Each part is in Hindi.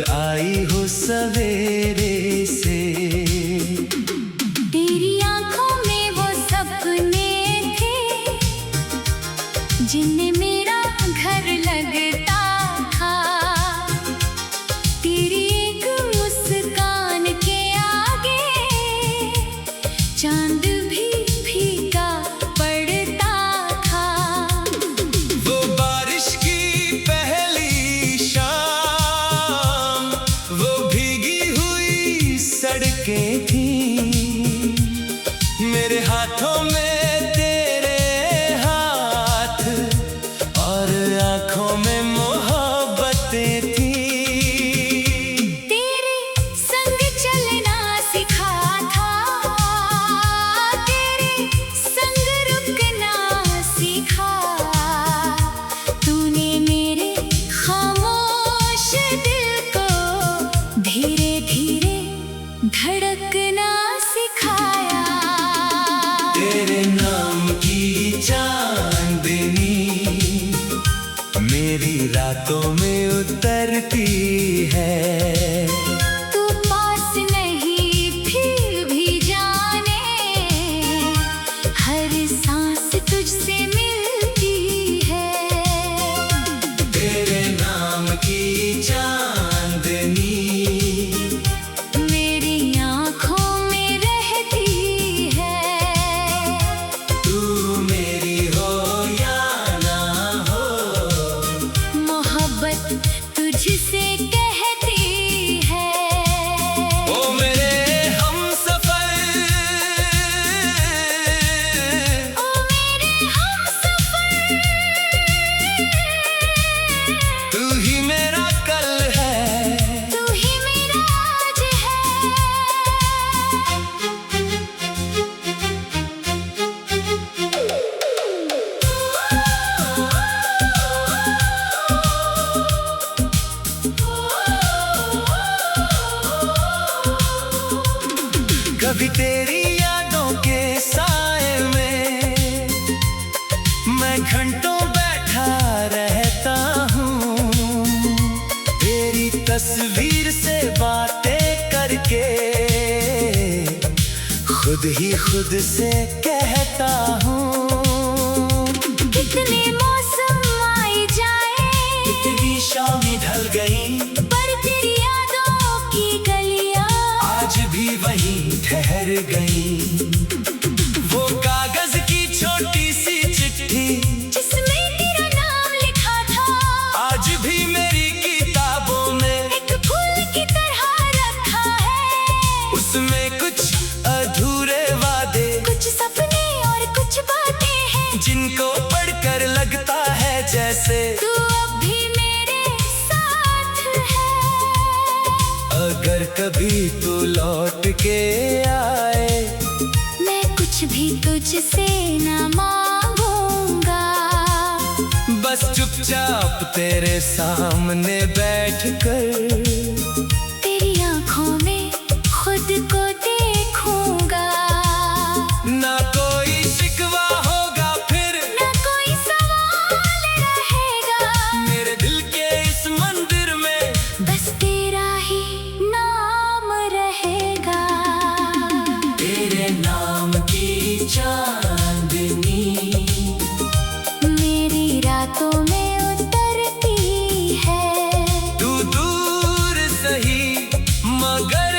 आई हो सवेरे से। तेरी आंखों में वो सपने थे जिनमें मेरा घर लगता था। तेरी एक मुस्कान के आगे चांद भी फीका पड़ता था। वो बारिश की पहली शाम, वो भीगी हुई सड़कें थी। मेरे हाथों में तेरे हाथ और आंखों में मोहब्बतें थी। तेरे संग चलना सिखा था, तेरे संग रुकना सीखा। तूने मेरे खामोश दिल को धीरे धीरे धड़कना सिखाया। तेरे नाम की चांदनी मेरी रातों में उतरती है। तू पास नहीं फिर भी जाने, हर सांस तुझसे मिलती है। तेरे नाम की चांदनी मेरी आँखों में रहती है। तू मेरी हो या ना हो, मोहब्बत तुझसे कहती है। ओ मेरे हमसफर, ओ मेरे हमसफर, तू ही मेरा कल है। तू ही मेरा आज है। कभी तेरी यादों के साए में मैं घंटों बैठा रहता हूँ। तेरी तस्वीर से बातें करके खुद ही खुद से कहता हूँ। कितने मौसम आए जाए, कितनी शामें ढल गई, पर तेरी यादों की गलियां आज भी वहीं ठहर गई। वो कागज की छोटी सी चिट्ठी जिसमें तेरा नाम लिखा था, आज भी मेरी किताबों में एक फूल की तरह रखा है। उसमें कुछ अधूरे वादे, कुछ सपने और कुछ बातें हैं जिनको पढ़कर लगता है जैसे तू अब भी मेरे साथ है। अगर कभी तू लौट के आए, मैं कुछ भी तुझसे न मांगूंगा, बस चुपचाप तेरे सामने बैठकर तेरी आंखों में खुद को देखूंगा। ना कोई शिकवा होगा फिर, न कोई सवाल रहेगा, मेरे दिल के इस मंदिर में बस तेरा ही नाम रहेगा। तेरे नाम की चांदनी मेरी रातों में उतरती है। तू दूर सही मगर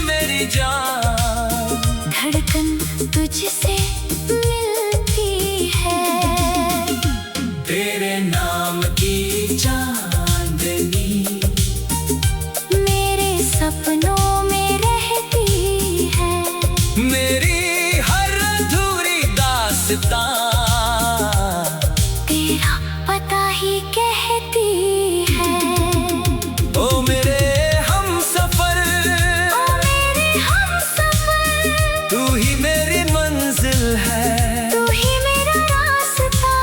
मेरी जान, धड़कन तुझसे मिलती है। तेरे नाम की चांदनी मेरे सपनों में रहती है। मेरी हर अधूरी दास्तां तेरा पता ही कहती है। ओ मेरे हमसफर, ओ मेरे हमसफर, तू ही मेरी मंजिल है। तू ही मेरा रास्ता।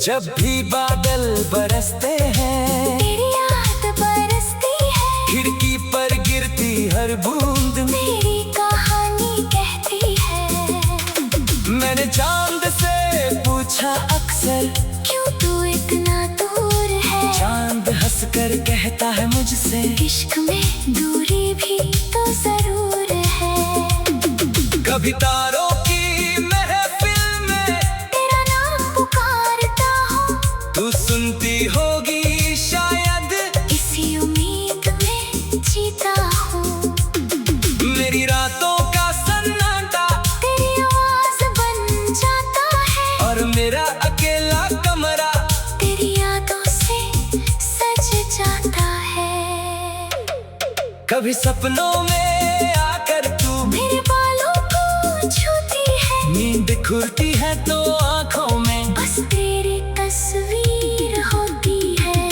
जब भी बादल बरसते हैं, तेरी याद बरसती है। खिड़की पर गिरती हर बूंद मेरी कहानी कहती है। मैंने चांद से पूछा अक्सर, अक्सर, क्यों तू इतना दूर है। चांद हंसकर कहता है मुझसे, इश्क में दूरी भी तो जरूर है। कभी तारों की महफिल में तेरा नाम पुकारता हूँ, तू सुनती होगी शायद, इसी उम्मीद में जीता हूँ। मेरी रातों का सन्नाटा तेरी आवाज बन जाता है, और मेरा अकेला कमरा तेरी यादों से सज जाता है। कभी सपनों में आकर तू मेरे बालों को छूती है, नींद खुलती है तो आंखों में बस तेरी तस्वीर होती है।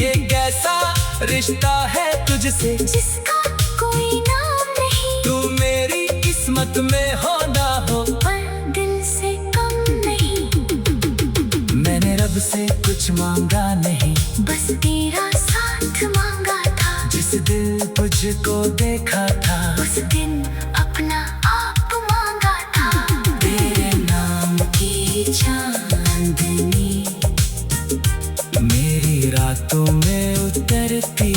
ये कैसा रिश्ता है तुझसे, जिसका कोई नाम नहीं, तू मेरी किस्मत में हो ना हो। पर दिल से कम नहीं। मैंने रब से कुछ मांगा नहीं, बस तेरा साथ मांगा था। जिस दिल तुझको देखा था, उस दिन अपना आप मांगा था। तेरे नाम की चांदनी मेरी रातों में उतरती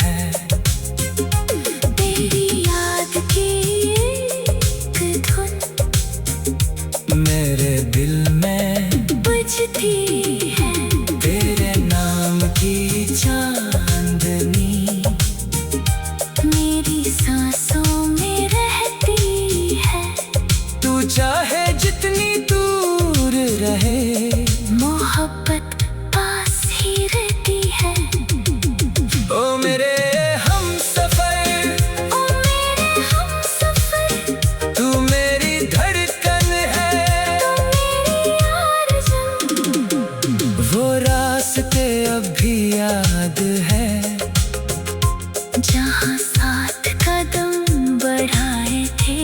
है। तेरी याद की एक धुन मेरे दिल में बजती है। तेरे नाम की चांदनी मेरी सांसों में रहती है। तू चाहे जितनी दूर रहे, मोहब्बत पास ही रहती है। ओ मेरे हमसफर, ओ मेरे हमसफर, तू मेरी धड़कन है। तू मेरी आरज़ू, वो रास्ते अब भी याद है, जहाँ साथ कदम बढ़ाए थे।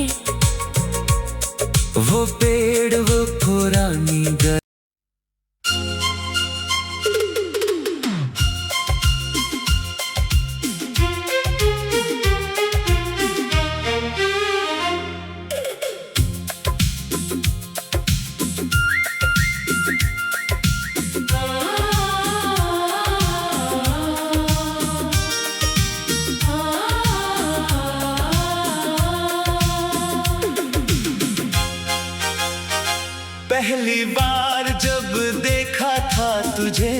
वो पेड़ वो पुरानी घर। पहली बार जब देखा था तुझे,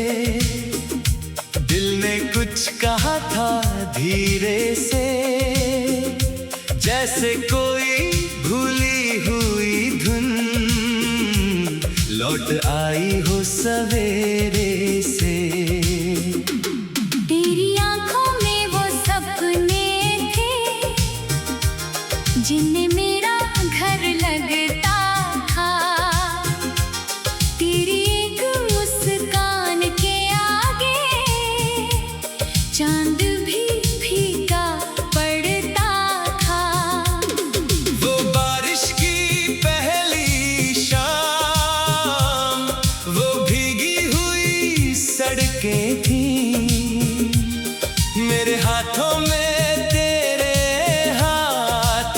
दिल ने कुछ कहा था धीरे से, जैसे कोई भूली हुई धुन लौट आई हो सवेरे से। तेरी आंखों में वो सपने थे, जिनमें मेरा घर लगता था। तेरी एक मुस्कान के आगे चांद भी फीका पड़ता था। वो बारिश की पहली शाम, वो भीगी हुई सड़कें थी, मेरे हाथों में तेरे हाथ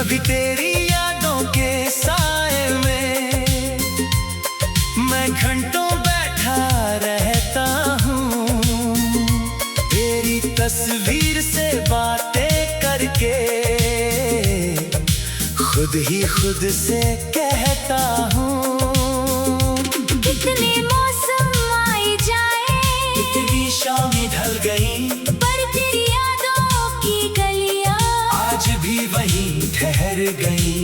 कभी तेरी यादों के साए में मैं घंटों बैठा रहता हूँ, तेरी तस्वीर से बातें करके खुद ही खुद से कहता हूँ। कितने मौसम आए जाए, कितनी शामें ढल गई, पर तेरी यादों की गलियां आज भी वहीं ठहर गई।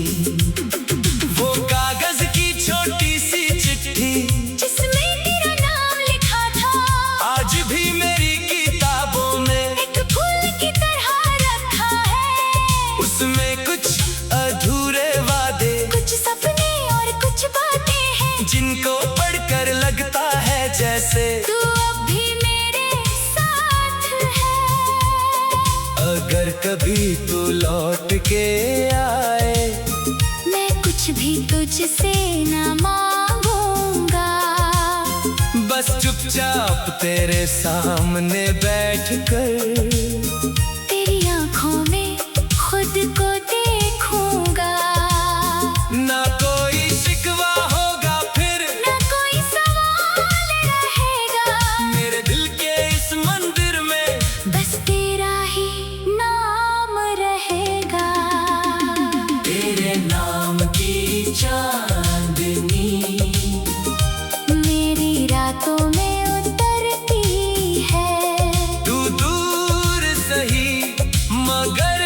वो कागज की छोटी सी चिट्ठी जिसमें तेरा नाम लिखा था, आज भी मेरी किताबों में एक फूल की तरह रखा है। उसमें कुछ अधूरे वादे, कुछ सपने और कुछ बातें हैं, जिनको पढ़कर लगता है जैसे तू अब भी मेरे साथ है। अगर कभी तू लौट के आए, मैं कुछ भी तुझसे न मांगूंगा, बस चुपचाप तेरे सामने बैठकर तेरी आंखों में खुद को देखूंगा। ना कोई शिकवा होगा फिर, न कोई सवाल रहेगा, मेरे दिल के इस मंदिर में बस तेरा ही नाम रहेगा। तेरे नाम की चांदनी मेरी रातों में उतरती है, तू दूर सही मगर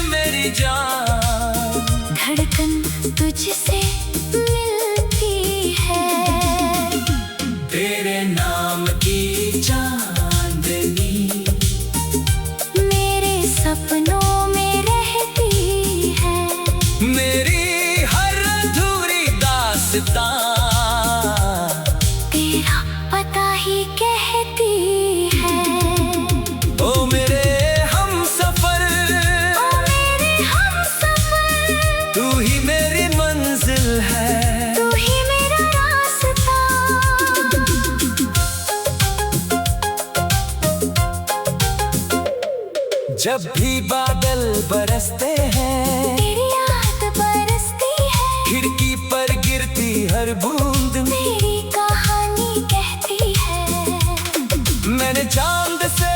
मेरी जान, धड़कन तुझसे मिलती है। तेरे नाम की चांदनी मेरे सपनों में रहती है, मेरी हर अधूरी दास्तां तेरा पता ही कहती है। ओ मेरे हमसफर, ओ मेरे हमसफर, तू ही मेरी मंजिल है। तू ही मेरा रास्ता। जब भी बादल बरसते हैं, तेरी याद बरसती है, खिड़की पर गिरती हर बूंद में मेरी कहानी कहती है। मैंने चांद से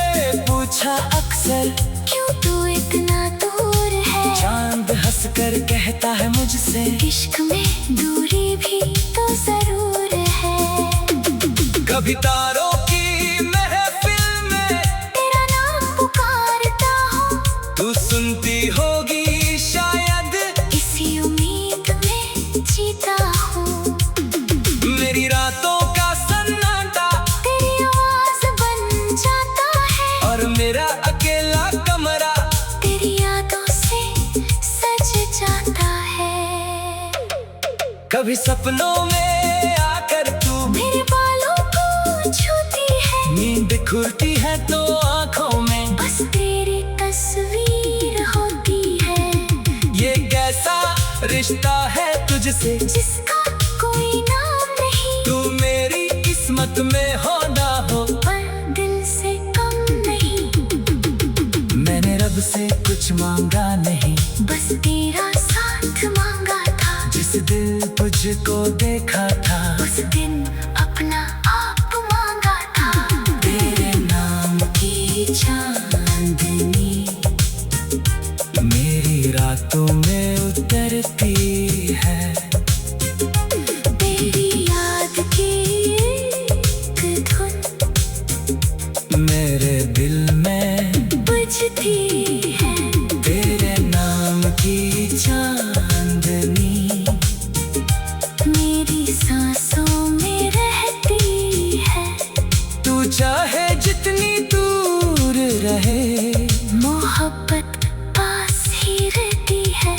पूछा अक्सर, क्यों तू इतना दूर है, चांद हंसकर कहता है मुझसे, इश्क में दूरी भी तो जरूर है। कभी तारों की महफिल में तेरा नाम पुकारता हूँ, तू सुनती होगी शायद, इसी उम्मीद में जीता हूँ। मेरी रातों का सन्नाटा तेरी आवाज बन जाता है, और मेरा अकेला कमरा तेरी यादों से सज जाता है। कभी सपनों में आकर तू मेरे बालों को छूती है, नींद खुलती है तो आंखों में बस तेरी तस्वीर होती है। ये कैसा रिश्ता है तुझसे, जिसका कोई नाम नहीं, तू मेरी किस्मत में हो ना हो, पर दिल से कम नहीं। मैंने रब से कुछ मांगा नहीं, बस तेरा साथ मांगा था, जिस दिल तुझको देखा था, उस दिन अपना आप मांगा था। तेरे नाम की चांदनी मेरी रातों में उतरती है, तेरी याद की एक धुन मेरे दिल में बुझती है। तेरे नाम की चांदनी मेरी सांसों में रहती है, तू चाहे जितनी दूर रहे, मोहब्बत पास ही रहती है।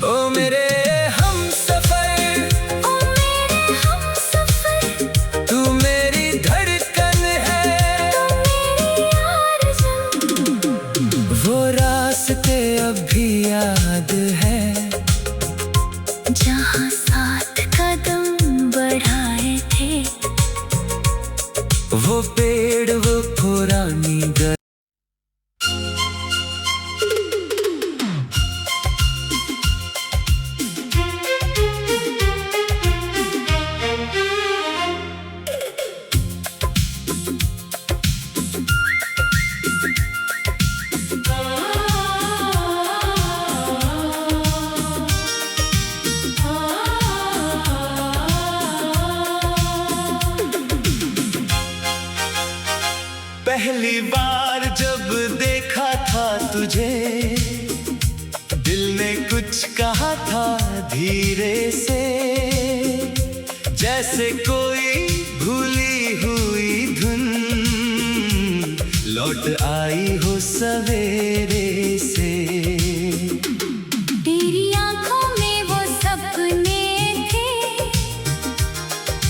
ओ मेरे हमसफर, ओ मेरे हमसफर, तू मेरी धड़कन है, तू मेरी आरज़ू, वो रास्ते अब भी याद है, जहाँ साथ कदम बढ़ाए थे, वो पेड़ वो पुरानी अंधेरे से। तेरी आंखों में वो सपने थे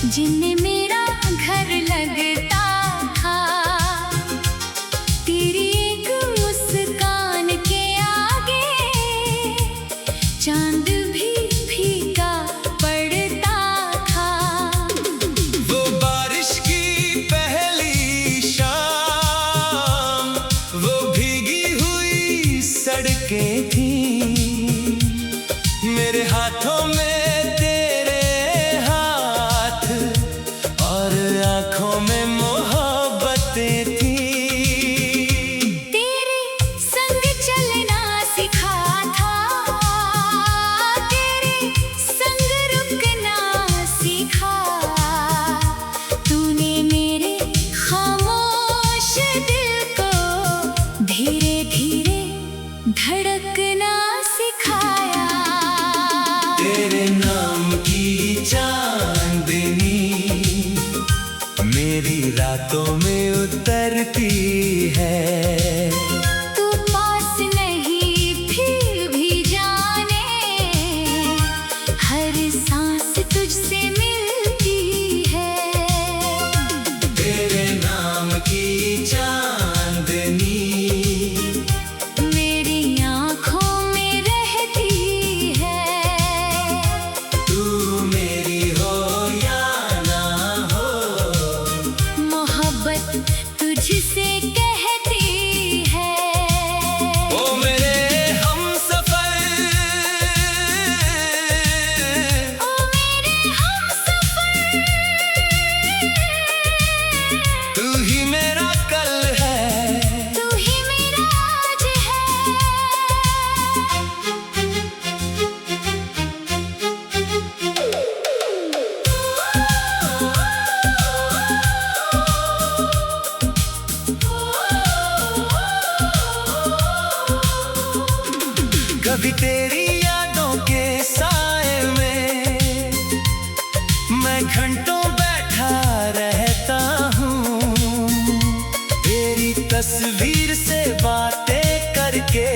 जिनमें मेरा घर लगता था। तेरी एक मुस्कान के आगे चांद भी फीका पड़ता था। वो बारिश की पहली शाम, वो भीगी हुई सड़कें थी। मेरे हाथों में तेरे हाथ और आंखों में मोहब्बतें थी। तेरे संग चलना सिखा था, तेरे संग रुकना सीखा। तूने मेरे खामोश दिल को धीरे धीरे धड़कना सिखाया। तेरे नाम की चांदनी मेरी रातों में उतरती है। तू पास नहीं फिर भी जाने, हर सांस तुझसे मिलती है। तेरे नाम की चांदनी मेरी आँखों में रहती है। तू मेरी हो या ना हो, मोहब्बत तुझसे कहती है। ओ मेरे हमसफर, ओ मेरे हमसफर, तू ही मेरा कल है। तू ही मेरा आज है। कभी तेरी यादों के साए में मैं घंटों बैठा रहता हूँ। तेरी तस्वीर से बातें करके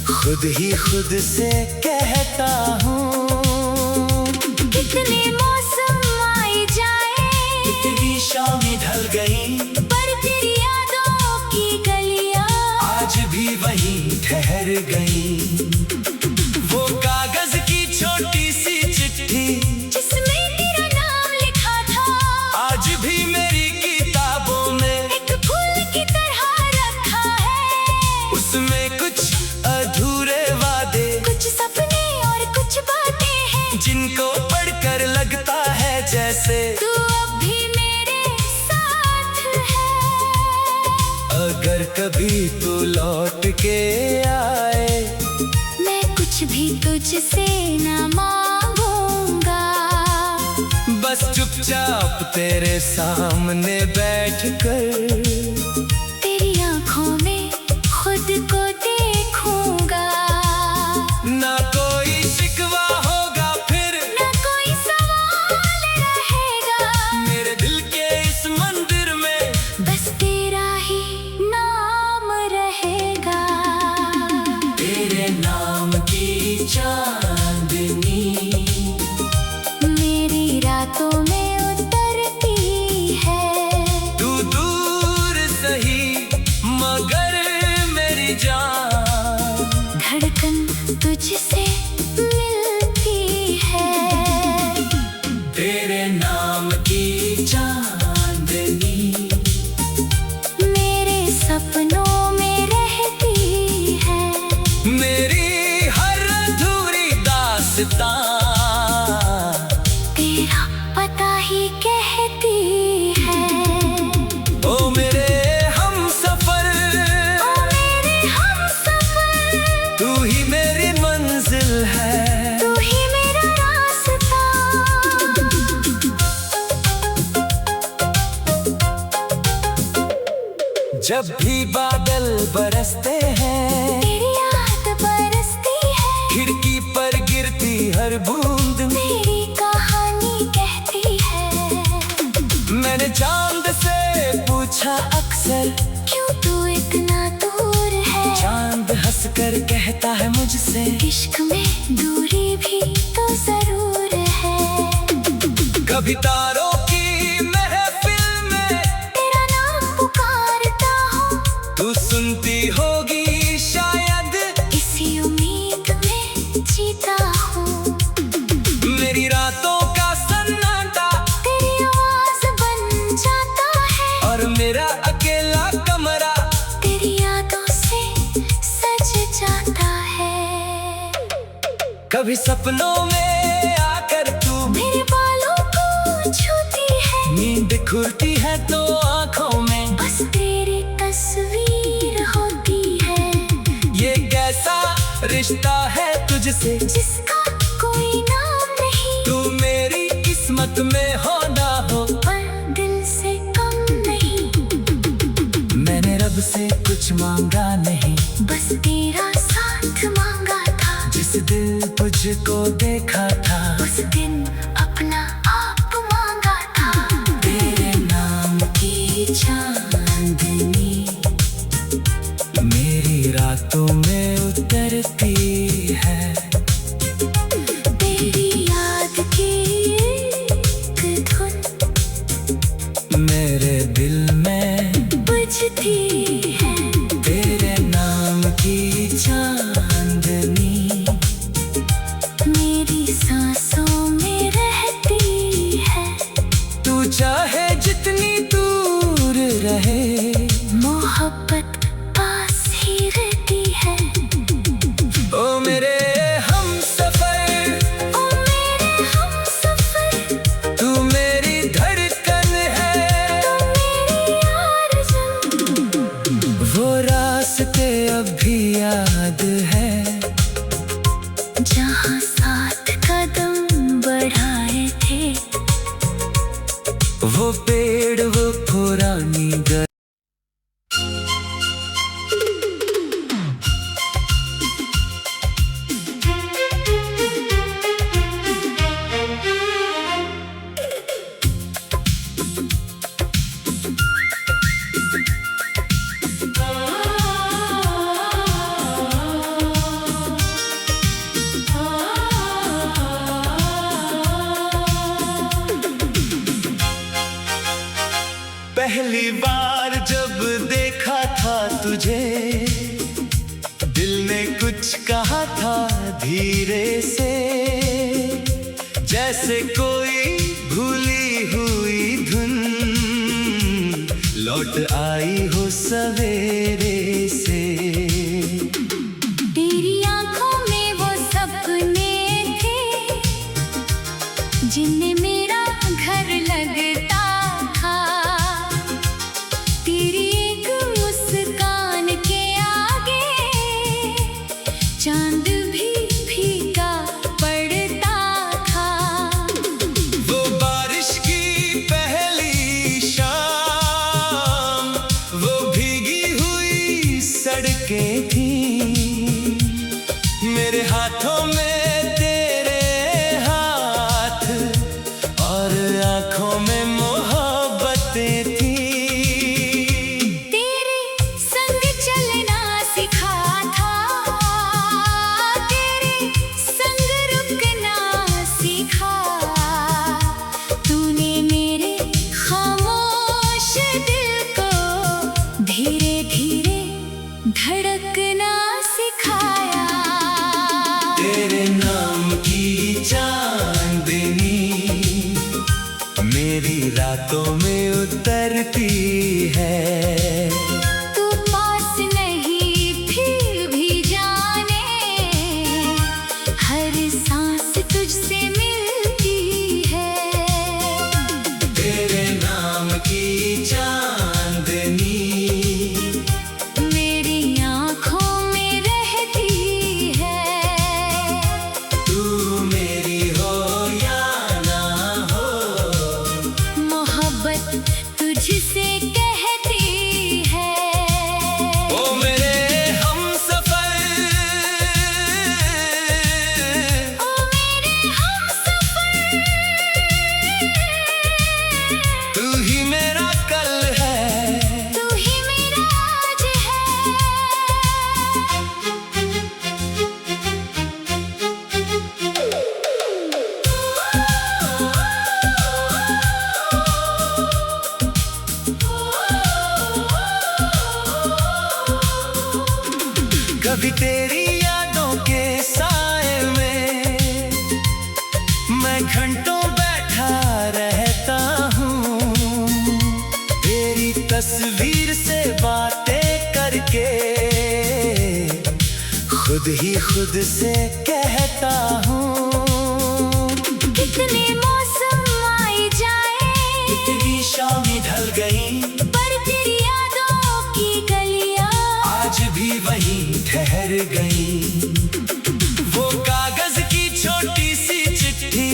खुद ही खुद से कहता हूँ। कितने मौसम आए जाए, कितनी शामें ढल गई, पर तेरी यादों की गलियां आज भी वहीं ठहर गई। वो कागज की छोटी सी चिट्ठी जिसमें तेरा नाम लिखा था, आज भी मेरी किताबों में एक फूल की तरह रखा है। उसमें कुछ अधूरे वादे, कुछ सपने और कुछ बातें हैं जिनको पढ़कर लगता है जैसे तू अब भी मेरे साथ है। अगर कभी तू लौट के आए, मैं कुछ भी तुझसे न मांगूंगा, बस चुपचाप तेरे सामने बैठकर तेरी आंखों में खुद को देखूंगा। ना कोई शिकवा होगा फिर, न कोई सवाल रहेगा, मेरे दिल के इस मंदिर में बस तेरा ही नाम रहेगा। तेरे नाम की चांदनी मेरी रातों में उतरती है। तू दूर सही मगर मेरी जान, धड़कन तुझसे मिलती है। तेरे नाम की चांदनी मेरे सपनों में रहती है। मेरी हर अधूरी दास्तां तेरा पता ही कहती है। ओ मेरे हमसफर, ओ मेरे हमसफर, तू ही मेरी मंजिल है। तू ही मेरा रास्ता। जब भी बादल बरसते हैं, तेरी याद बरसती है। खिड़की पर गिरती हर बूंद मेरी कहानी कहती है। मैंने चांद से पूछा अक्सर, क्यों तू इतना से। इश्क में दूरी भी तो जरूर है। कभी तारों की महफिल में तेरा नाम पुकारता हूँ, तू सुनती होगी शायद, इसी उम्मीद में जीता हूँ। मेरी रातों का सन्नाटा तेरी आवाज बन जाता है, और मेरा अकेला कमरा तेरी यादों से सज जाता है। कभी सपनों में आकर तू मेरे बालों को छूती है, नींद खुलती है तो आंखों में बस तेरी तस्वीर होती है। ये कैसा रिश्ता है तुझसे, जिसका कोई नाम नहीं, तू मेरी किस्मत में हो ना हो, पर दिल से कम नहीं। मैंने रब से कुछ मांगा नहीं, बस तेरा साथ मांगा था। जिस दिल तुझको देखा था, उस दिन अपना आप मांगा था। तेरे नाम की चांदनी मेरी रातों में उतरती है। तेरी याद की एक धुन मेरे दिल में बजती है। तेरे नाम की चांदनी मेरी सांसों में रहती है। तू चाहे जितनी दूर रहे, मोहब्बत पास ही रहती है। ओ मेरे हमसफर, ओ मेरे हमसफर, तू मेरी धड़कन है। तू मेरी आरज़ू, वो रास्ते अब भी याद है, जहाँ साथ कदम बढ़ाए थे। वो पेड़ वो पुरानी घर। पहली बार जब देखा था तुझे, दिल ने कुछ कहा था धीरे से, जैसे कोई भूली हुई धुन लौट आई हो सवेरे से। तेरी आंखों में वो सपने थे, जिनमें मेरा घर लगता था। तेरी एक मुस्कान के आगे चांद भी फीका पड़ता था। वो बारिश की पहली शाम, वो भीगी हुई सड़कें थी, मेरे हाथों में तेरे हाथ और आंखों में मोहब्बतें थी। तेरे संग चलना सिखा था, तेरे संग रुकना सीखा। तूने मेरे खामोश दिल को धीरे धीरे धड़कना सिखाया। तेरे नाम की चांदनी मेरी रातों में उतरती है। तू पास नहीं फिर भी जाने, हर सांस तुझसे मिलती है। तेरे नाम की चांदनी मेरी आँखों में रहती है। तू मेरी हो या ना हो, मोहब्बत कभी तेरी यादों के साए में मैं घंटों बैठा रहता हूँ, तेरी तस्वीर से बातें करके खुद ही खुद से कहता हूँ। कितने मौसम आए जाए, कितनी शामें ढल गई, पर तेरी यादों की गलियां आज भी वहीं ठहर गई। वो कागज की छोटी सी चिट्ठी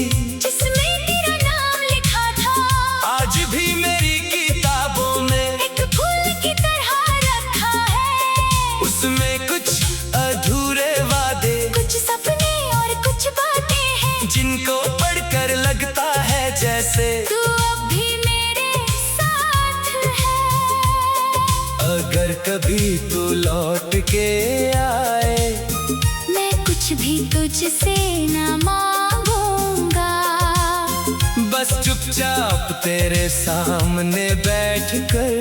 जिसमें तेरा नाम लिखा था, आज भी मेरी किताबों में एक फूल की तरह रखा है। उसमें कुछ अधूरे वादे, कुछ सपने और कुछ बातें हैं, जिनको पढ़कर लगता है जैसे तू अब भी मेरे साथ है। अगर कभी तू लौट के आए, मैं कुछ भी तुझसे न मांगूंगा, बस चुपचाप तेरे सामने बैठकर